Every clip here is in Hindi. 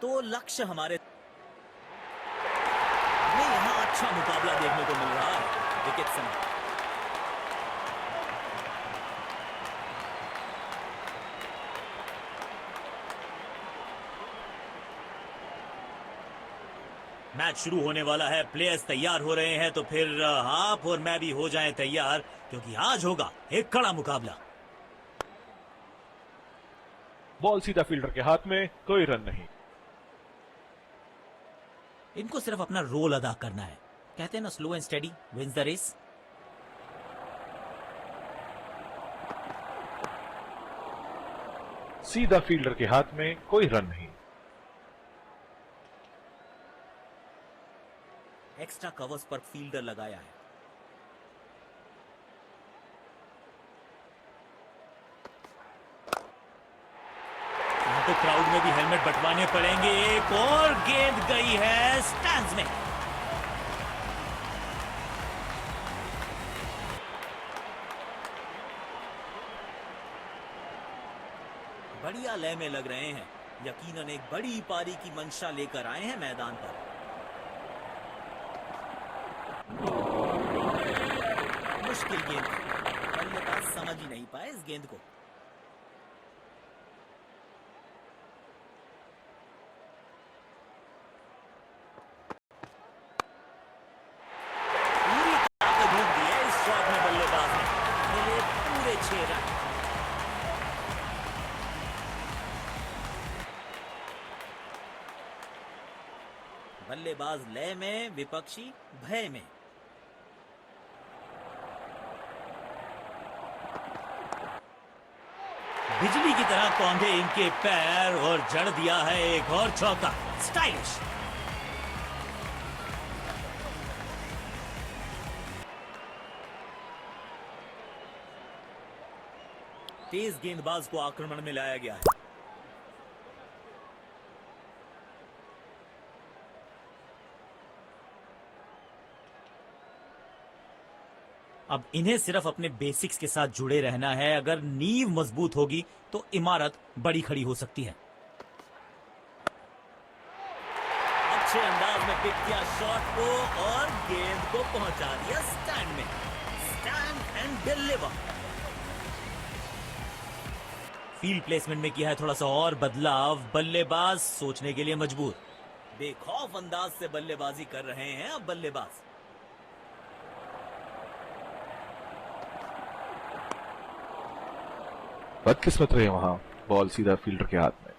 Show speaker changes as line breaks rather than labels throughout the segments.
तो लक्ष्य हमारे हमें यहाँ अच्छा मुकाबला देखने को मिल रहा है। विकेट समय मैच शुरू होने वाला है। प्लेयर्स तैयार हो रहे हैं, तो फिर आप और मैं भी हो जाएं तैयार, क्योंकि आज होगा एक कड़ा मुकाबला।
बॉल सीधा फील्डर के हाथ में, कोई रन नहीं।
इनको सिर्फ अपना रोल अदा करना है। कहते हैं ना, slow and steady wins the race.
सीधा फील्डर के हाथ में, कोई रन नहीं।
एक्स्ट्रा कवर्स पर फील्डर लगाया है। यहाँ तो क्राउड में भी हेलमेट बंटवाने पड़ेंगे। एक और गेंद गई है स्टैंड्स में। बढ़िया लय में लग रहे हैं। यकीनन एक बड़ी पारी की मंशा लेकर आए हैं मैदान पर। मुश्किल गेंद, बल्लेबाज समझ ही नहीं पाए इस गेंद को। पूरी ताकत झोंक दी है इस शॉट में बल्लेबाज ने। मिले पूरे 6 रन। बल्लेबाज लय में, विपक्षी भय में। बिजली की तरह कौंधे इनके पैर और जड़ दिया है एक और चौका। स्टाइलिश। तेज गेंदबाज को आक्रमण में लाया गया है। अब इन्हें सिर्फ अपने बेसिक्स के साथ जुड़े रहना है। अगर नींव मजबूत होगी तो इमारत बड़ी खड़ी हो सकती है। अच्छे अंदाज में पिक किया शॉट को और गेंद को पहुंचा दिया स्टैंड में। Stand and deliver. Field placement में किया है थोड़ा सा और बदलाव। बल्लेबाज सोचने के लिए मजबूर। बेखौफ अंदाज से बल्लेबाजी कर रहे हैं अब बल्लेबाज।
बदकिस्मत रहे वहां, बॉल सीधा फील्डर के हाथ में।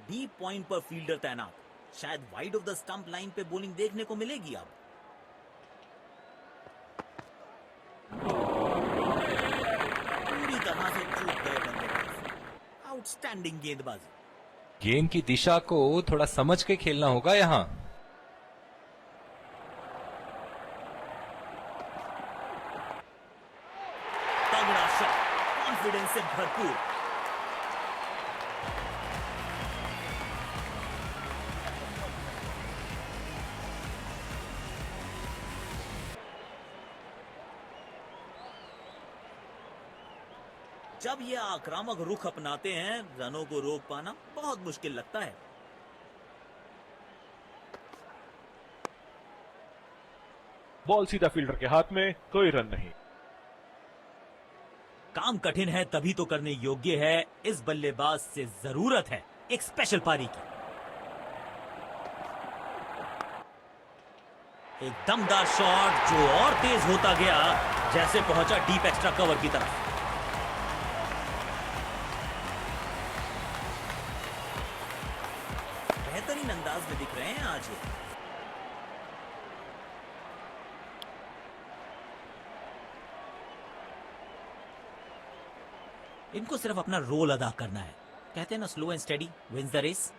डीप पॉइंट पर फील्डर तैनात। शायद wide off the stump line पे बॉलिंग देखने को मिलेगी अब। पूरी तरह से चूक गए बल्लेबाज। आउटस्टैंडिंग गेंदबाजी।
गेंद की दिशा को थोड़ा समझ के खेलना होगा यहां।
तगड़ा शॉट, कॉन्फिडेंस से भरपूर। जब ये आक्रामक रुख अपनाते हैं, रनों को रोक पाना बहुत मुश्किल लगता है।
बॉल सीधा फील्डर के हाथ में, कोई रन नहीं।
काम कठिन है तभी तो करने योग्य है। इस बल्लेबाज से जरूरत है एक स्पेशल पारी की। एक दमदार शॉट जो और तेज होता गया, जैसे पहुंचा डीप एक्स्ट्रा कवर की तरफ। बेहतरीन अंदाज में दिख रहे हैं आज ये। इनको सिर्फ अपना रोल अदा करना है। कहते हैं ना, slow and steady wins the race.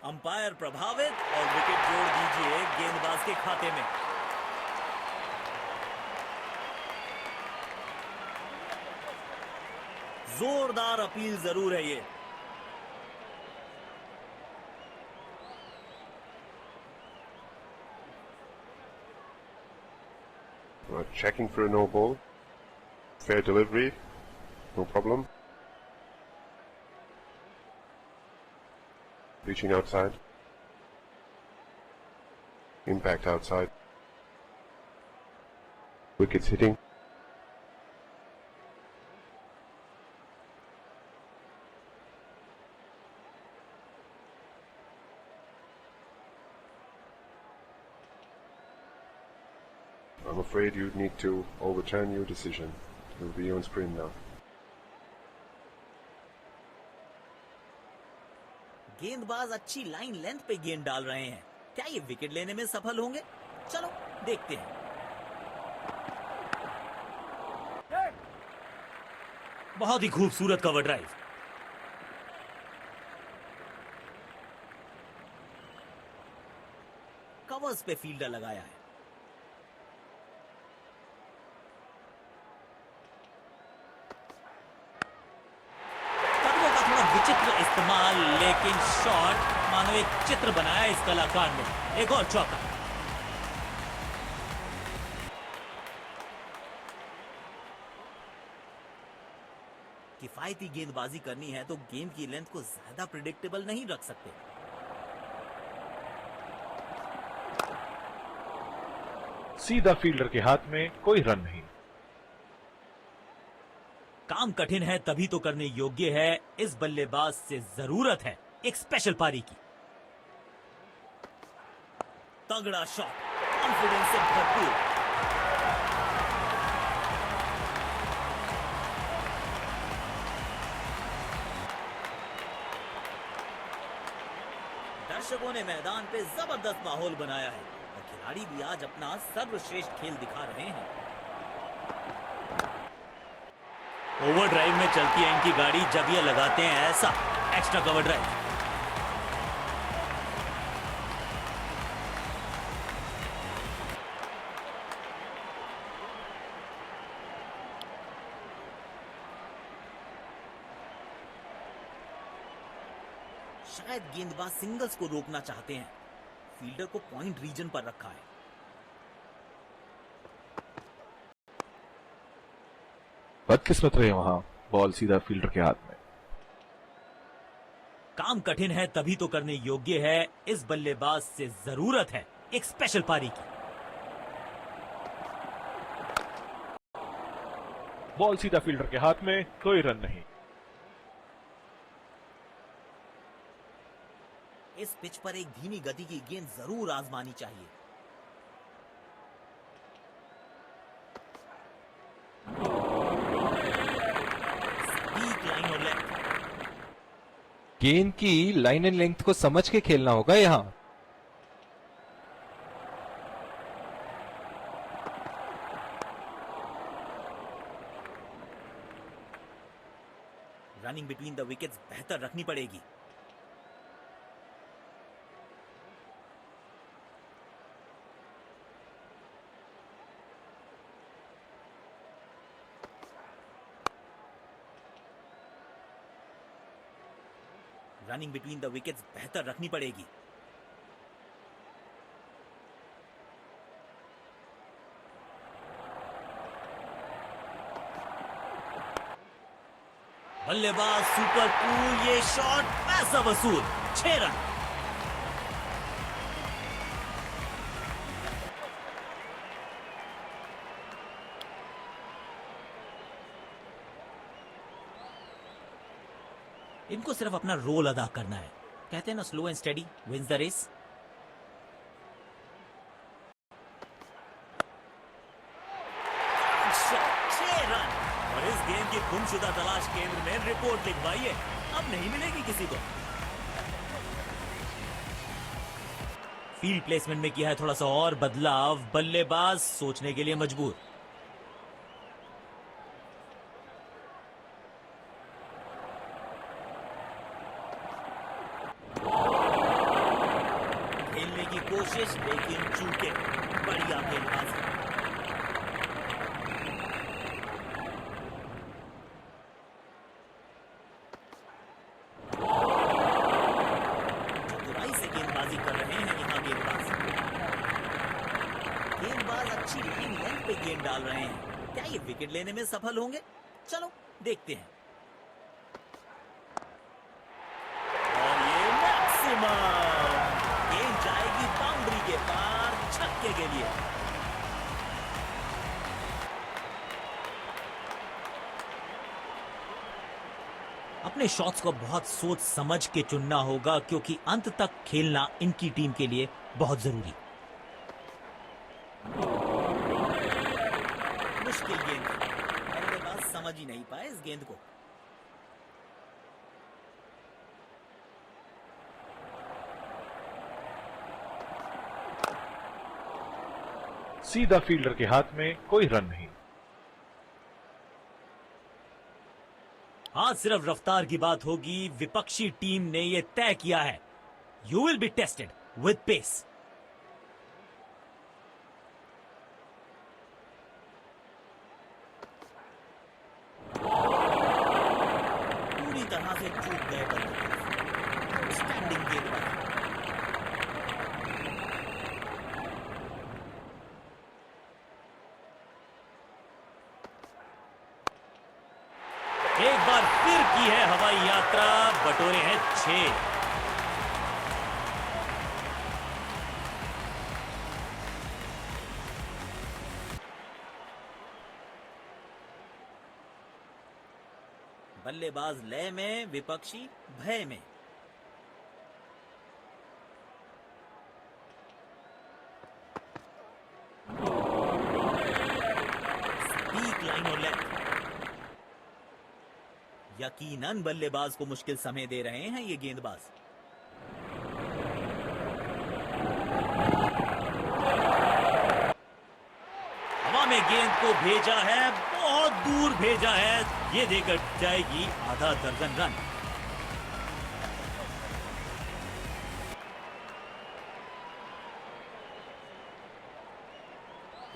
Umpire प्रभावित और विकेट जोड़ दीजिए गेंदबाज के खाते में। जोरदार अपील जरूर है ये।
Checking for a no ball. Fair delivery. No problem. Reaching outside. Impact outside. Wickets hitting. I'm afraid you'd need to overturn your decision. You'll be on screen now.
गेंदबाज अच्छी लाइन लेंथ पे गेंद डाल रहे हैं। क्या ये विकेट लेने में सफल होंगे? चलो देखते हैं। बहुत ही खूबसूरत कवर ड्राइव। कवर्स पे फील्डर लगाया है। कदमों का थोड़ा विचित्र इस्तेमाल, लेकिन शॉट मानो एक चित्र बनाया इस कलाकार ने। एक और चौका। किफायती गेंदबाजी करनी है तो गेंद की लेंथ को ज्यादा प्रिडिक्टेबल नहीं रख सकते।
सीधा फील्डर के हाथ में, कोई रन नहीं।
काम कठिन है तभी तो करने योग्य है। इस बल्लेबाज से जरूरत है एक स्पेशल पारी की। तगड़ा शॉट, कॉन्फिडेंस से भरपूर। दर्शकों ने मैदान पे जबरदस्त माहौल बनाया है और खिलाड़ी भी आज अपना सर्वश्रेष्ठ खेल दिखा रहे हैं। ओवरड्राइव में चलती है इनकी गाड़ी जब ये लगाते हैं ऐसा एक्स्ट्रा कवर ड्राइव। शायद गेंदबाज सिंगल्स को रोकना चाहते हैं। फील्डर को पॉइंट रीजन पर रखा है।
बदकिस्मत रहे वहां, बॉल सीधा फील्डर के हाथ में।
काम कठिन है तभी तो करने योग्य है। इस बल्लेबाज से जरूरत है एक स्पेशल पारी की।
बॉल सीधा फील्डर के हाथ में, कोई रन नहीं।
इस पिच पर एक धीमी गति की गेंद जरूर आजमानी चाहिए। स्पीड, लाइन और लेंथ।
गेंद की लाइन एंड लेंथ को समझ के खेलना होगा यहां।
रनिंग बिटवीन द विकेट्स बेहतर रखनी पड़ेगी। रनिंग बिटवीन द विकेट्स बेहतर रखनी पड़ेगी। बल्लेबाज सुपर कूल, ये शॉट पैसा वसूल। 6 रन। इनको सिर्फ अपना रोल अदा करना है। कहते हैं ना, slow and steady wins the race. Shot, 6 run. और इस गेम की गुमशुदा तलाश केंद्र में रिपोर्ट लिखवाइए, अब नहीं मिलेगी किसी को। फील्ड प्लेसमेंट में किया है थोड़ा सा और बदलाव। बल्लेबाज सोचने के लिए मजबूर। खेलने की कोशिश लेकिन चूके। बढ़िया गेंदबाजी। चतुराई से गेंदबाजी कर रहे हैं यहां गेंदबाज। बल्लेबाज अच्छी लाइन लेंथ पे गेंद डाल रहे हैं। क्या ये विकेट लेने में सफल होंगे? चलो देखते हैं। और ये मैक्सिमम गेंद जाएगी बाउंड्री के पार, छक्के के लिए। अपने शॉट्स को बहुत सोच समझ के चुनना होगा, क्योंकि अंत तक खेलना इनकी टीम के लिए बहुत जरूरी। मुश्किल गेंद, बल्लेबाज समझ ही नहीं पाए इस गेंद को।
सीधा फील्डर के हाथ में, कोई रन नहीं।
आज सिर्फ रफ्तार की बात होगी। विपक्षी टीम ने यह तय किया है, you will be tested with pace. पूरी तरह से चूक गए बल्लेबाज। स्टैंडिंग गेंदबाज। एक बार फिर की है हवाई यात्रा, बटोरे हैं 6। बल्लेबाज लय में, विपक्षी भय में। स्पीक लाइन और लेंथ। यकीनन बल्लेबाज को मुश्किल समय दे रहे हैं ये गेंदबाज। हवा में गेंद को भेजा है, बहुत दूर भेजा है। ये देकर जाएगी आधा दर्जन रन।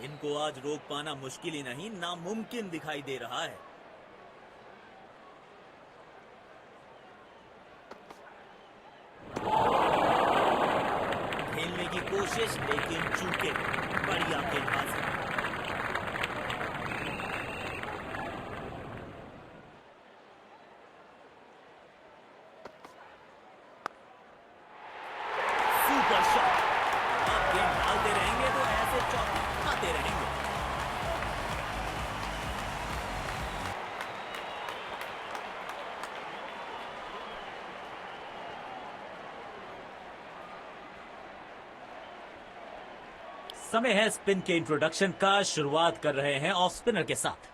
इनको आज रोक पाना मुश्किल ही नहीं, नामुमकिन दिखाई दे रहा है। खेलने की कोशिश, लेकिन चूके। बढ़िया गेंदबाजी। Super shot. आप गेंद डालते रहेंगे तो ऐसे चौके खाते रहेंगे। समय है स्पिन के इंट्रोडक्शन का। शुरुआत कर रहे हैं ऑफ स्पिनर के साथ।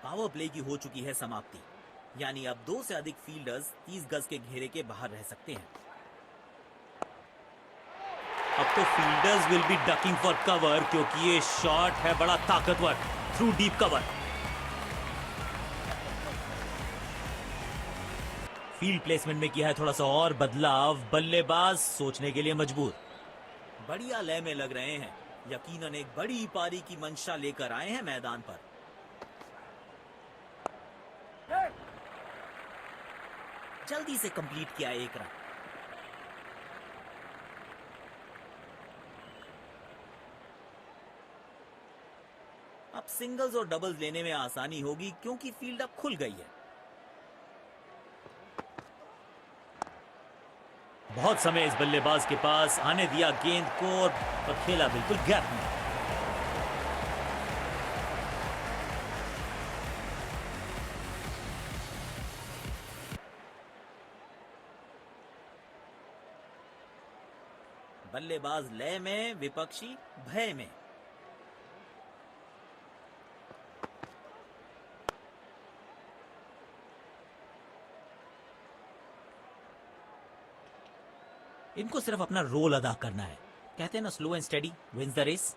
पावर प्ले की हो चुकी है समाप्ति, यानी अब 2 से अधिक फील्डर्स 30 गज के घेरे के बाहर रह सकते हैं। अब तो fielders will be ducking for cover, क्योंकि ये शॉट है बड़ा ताकतवर through deep cover. Field placement में किया है थोड़ा सा और बदलाव। बल्लेबाज सोचने के लिए मजबूर। बढ़िया लय में लग रहे हैं। यकीनन एक बड़ी पारी की मंशा लेकर आए हैं मैदान पर। जल्दी से कंप्लीट किया एक रन। अब सिंगल्स और डबल्स लेने में आसानी होगी, क्योंकि फील्ड अब खुल गई है। बहुत समय इस बल्लेबाज के पास, आने दिया गेंद को और खेला बिल्कुल गैप में। बल्लेबाज लय में, विपक्षी भय में। इनको सिर्फ अपना रोल अदा करना है। कहते हैं ना, slow and steady wins the race.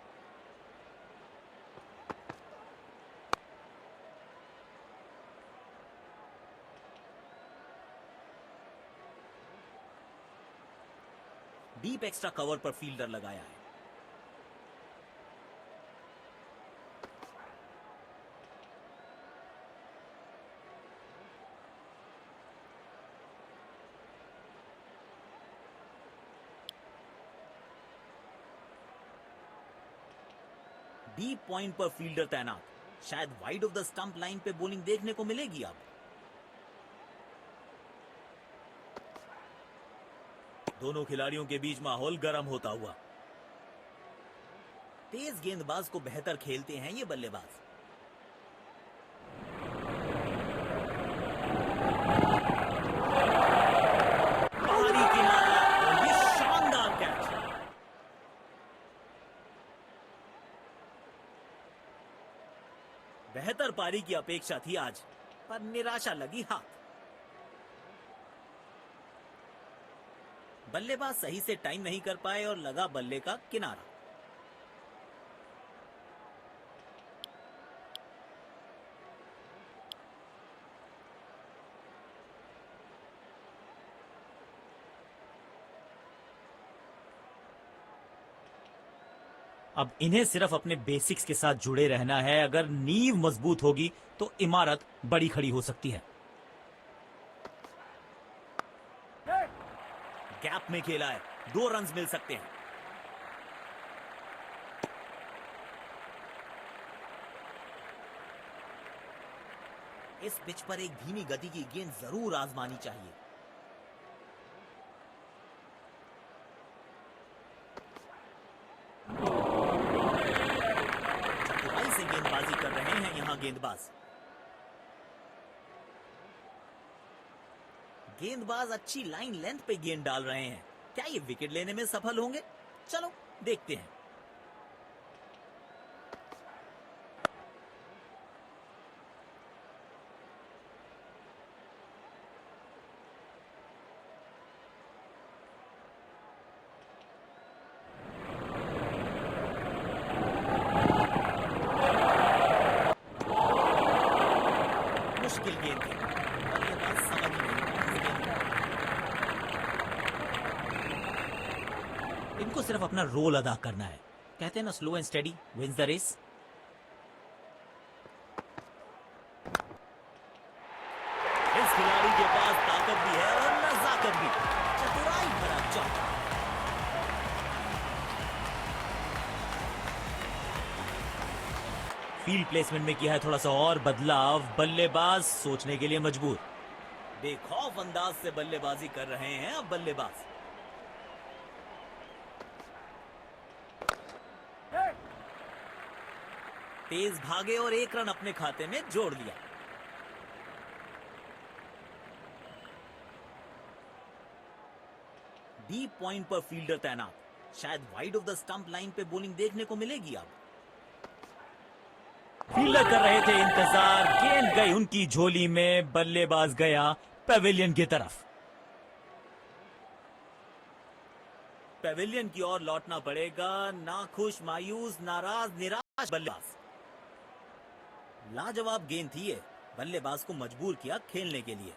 Deep extra cover पर फील्डर लगाया है। डीप पॉइंट पर फील्डर तैनात, शायद wide off the stump line पे बॉलिंग देखने को मिलेगी अब। दोनों खिलाड़ियों के बीच माहौल गर्म होता हुआ। तेज गेंदबाज को बेहतर खेलते हैं ये बल्लेबाज। बाहरी किनारा और ये शानदार कैच। बेहतर पारी की अपेक्षा थी आज, पर निराशा लगी हाथ। बल्लेबाज सही से टाइम नहीं कर पाए और लगा बल्ले का किनारा। अब इन्हें सिर्फ अपने बेसिक्स के साथ जुड़े रहना है। अगर नींव मजबूत होगी तो इमारत बड़ी खड़ी हो सकती है। गैप में खेला है, 2 रन्स मिल सकते हैं। इस पिच पर एक धीमी गति की गेंद जरूर आजमानी चाहिए। चतुराई से गेंदबाजी कर रहे हैं यहां गेंदबाज। गेंदबाज अच्छी लाइन लेंथ पे गेंद डाल रहे हैं। क्या ये विकेट लेने में सफल होंगे? चलो देखते हैं। मुश्किल गेंद थी, बल्लेबाज समझ ही नहीं पाया इस गेंद को। इनको सिर्फ अपना रोल अदा करना है। कहते हैं ना, slow and steady wins the race. इस खिलाड़ी के पास ताकत भी है और नजाकत भी। चतुराई भरा चौका। फील्ड प्लेसमेंट में किया है थोड़ा सा और बदलाव। बल्लेबाज सोचने के लिए मजबूर। बेखौफ अंदाज से बल्लेबाजी कर रहे हैं अब बल्लेबाज। तेज भागे और 1 रन अपने खाते में जोड़ लिया। डीप पॉइंट पर फील्डर तैनात, शायद wide off the stump line पे बॉलिंग देखने को मिलेगी अब। फील्डर कर रहे थे इंतजार, गेंद गई उनकी झोली में। बल्लेबाज गया पेविलियन की तरफ। पेविलियन की ओर लौटना पड़ेगा। नाखुश, मायूस, नाराज, निराश बल्लेबाज। लाजवाब गेंद थी ये, बल्लेबाज को मजबूर किया खेलने के लिए।